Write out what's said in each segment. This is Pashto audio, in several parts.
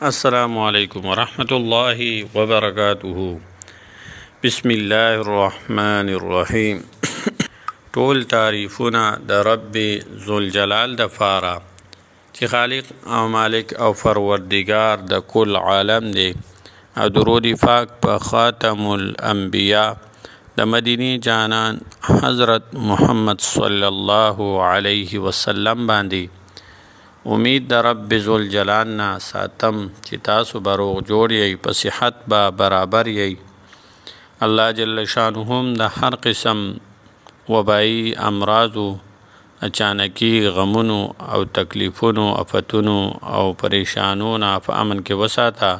السلام علیکم ورحمۃ اللہ وبرکاتہ. بسم الله الرحمن الرحیم. ټول تعریفونه د رب ذوالجلال د فاره چې خالق او مالک او پروردگار د کل عالم دی، او درود پاک په خاتم الانبیاء د مدینی جانان حضرت محمد صلی الله علیه وسلم باندې. امید د رب ذوالجلال نه ساتم چې تاسو به روغ جوړ یئ، په صحت به برابر یئ. الله جل شانهم د هر قسم وبایي امراضو، اچانکی غمونو او تکلیفونو، افتونو او پریشانونو په امن کې وساته.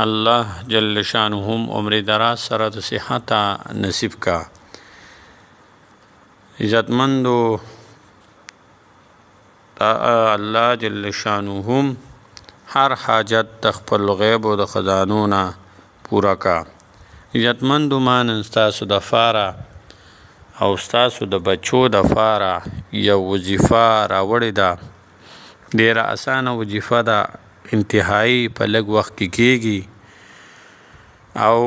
الله جل شانهم عمر دراز سره د صحت نصیب کا. عزتمندو الله جل شانهم هر حاجت د خپل غیب او د خزانو نه پوره کا. عزتمندو ما نن ستاسو د فاره او ستاسو د بچو د فاره یو وظیفه راوړې ده. ډیره اسانه وظیفه ده، انتهایی په لږ وخت کې کیږي. او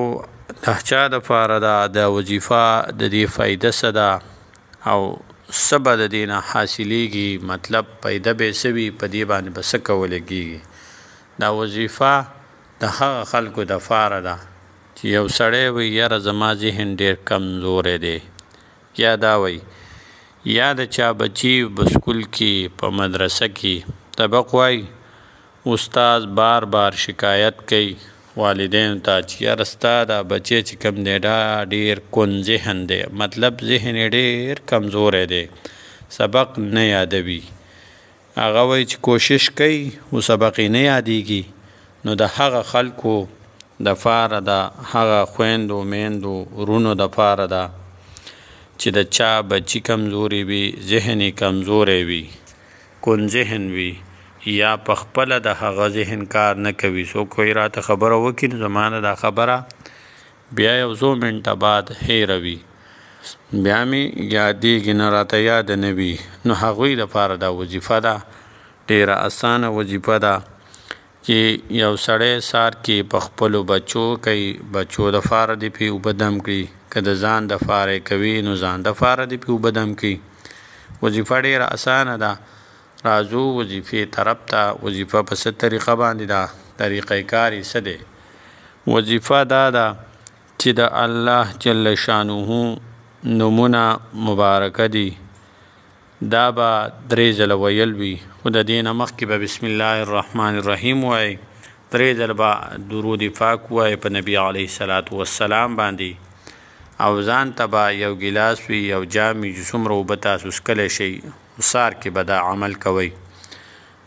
د چا د فاره ده د وظیفه د دې فایده څه ده او څه به د دې نه حاصلیږي، مطلب پیدا به څه وي، په دې باندې به څه کولی کېږي. دا وظیفه د هغه خلکو د فاره ده چې یو سړی وي یاره زما ذهن ډېر کمزوری دی، یا دا وی یا د چا بچي په سکول کې په مدرسه کې سبق وایي، استاد بار بار شکایت کوي والدینو ته چې یاره ستا دا بچی چې کوم دی ډېر کون ذهن دی، مطلب ذهن یې ډېر کمزوری دی، سبق نه یادوي. هغه وایي چې کوشش کوي خو سبق یې نه یادېږي. نو د هغه خلکو د فاره ده، هغه خویندو میندو ورونو د فاره ده چې د چا بچي کمزوري وي، ذهن یې کمزوری وي، کون ذهن وي، یا په خپله د هغه ذهن کار نه کوي. څوک وایي راته خبره وکړي نو زما نه دا خبره بیا یو څو منټه بعد هیره وي، بیا مې یادېږي نه، راته یاد نه وي. نو هغوی دپاره دا وظیفه ده، ډېره اسانه وظیفه ده چې یو سړی سار کې په خپلو بچو کوي، بچو دپاره دې پې اوبه دم کړي، که د ځان دپاره یې کوي نو ځان دپاره دې پې اوبه دم کړي. وظیفه ډېره اسانه ده. راځو وظیفې طرف ته. وظیفه په څه طریقه باندې ده، طریقه کار یې څه دی؟ وظیفه دا ده چې د الله جل شانه نومونه مبارکه دي، دا به 3 ځله ویل وي، خو د دې نه مخکې به بسم الله الرحمن الرحیم وایي، 3 ځله به درود پاک وایي په نبی علیه الصلاة والسلام باندې، او ځان ته به یو ګیلاس وي، یو جام وي چې څومره اوبه تاسو څښلی شئ، سار کې به دا عمل کوئ.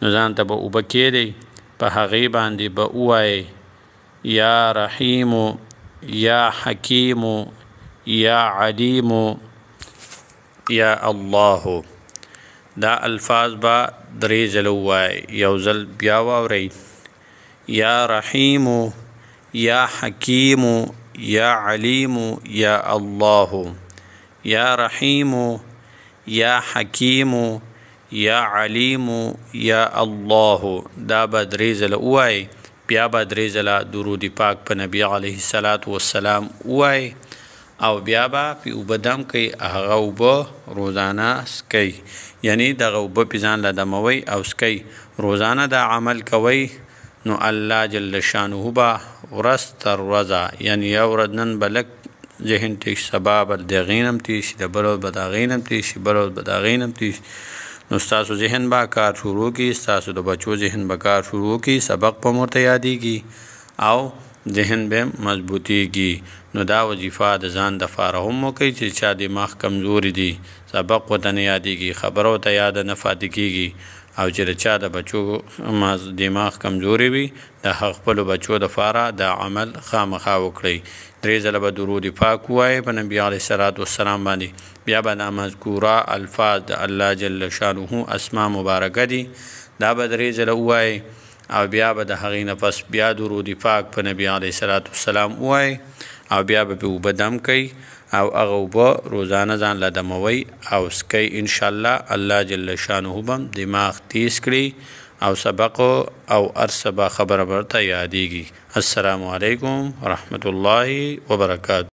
نو ځان ته به اوبه کېدئ، په هغې باندې به ووایئ یا رحیمو یا حکیمو یا علیمو یا الله. دا الفاظ به 3 ځله ووایئ. یو ځل بیا واورئ، یا رحیمو یا حکیمو یا علیمو یا الله، یا رحیمو یا حکیمو یا علیمو یا الله. دا به 3 ځله ووایئ. بیا به 3 ځله درود پاک په نبی علیه الصلاة والسلام ووایئ، او بیا به پې اوبه دم کوئ. هغه اوبه روزانه څکئ، یعنی دغه اوبه پې ځان له دموئ او څکئ. روزانه دا عمل کوئ نو الله جل شانه به ورځ تر ورځه، یعنی یو ورځ نن به لږ ذهن تېز شي، سبا به د هغې نه هم تېز شي، د بل ورځ به د هغې نه هم تېز شي، بل ورځ به د هغې نه هم تېز شي. نو ستاسو ذهن به کار شروع کړي، ستاسو د بچو ذهن به کار شروع کړي، سبق به ورته یادېږي او ذهن به مضبوطېږي. نو دا وظیفه د ځان دپاره هم وکړئ چې چا دماغ کمزوري دي، سبق ورته نه یادېږي، خبره ورته یاده نه پاتې کېږي، او چې د چا د بچو دماغ کمزوري وي، د هغه خپلو بچو دپاره دا عمل خامخا وکړئ. 3 ځله به درود پاک ووایئ په نبي علیه الصلاة والسلام باندې. بیا به دا مذکوره الفاظ د الله جل شانه اسما مبارکه دي، دا به 3 ځله ووایئ، او بیا به د هغې نه پس بیا درود پاک په نبي علیه الصلاة والسلام ووایئ، او بیا به پې اوبه دم کوئ، او هغه اوبه روزانه ځان له دموئ او څکئ. انشاءالله الله جل شانه به دماغ تیز کړي او سبق او ارسبا خبر برته یادېږي. السلام علیکم ورحمت الله وبرکاتہ.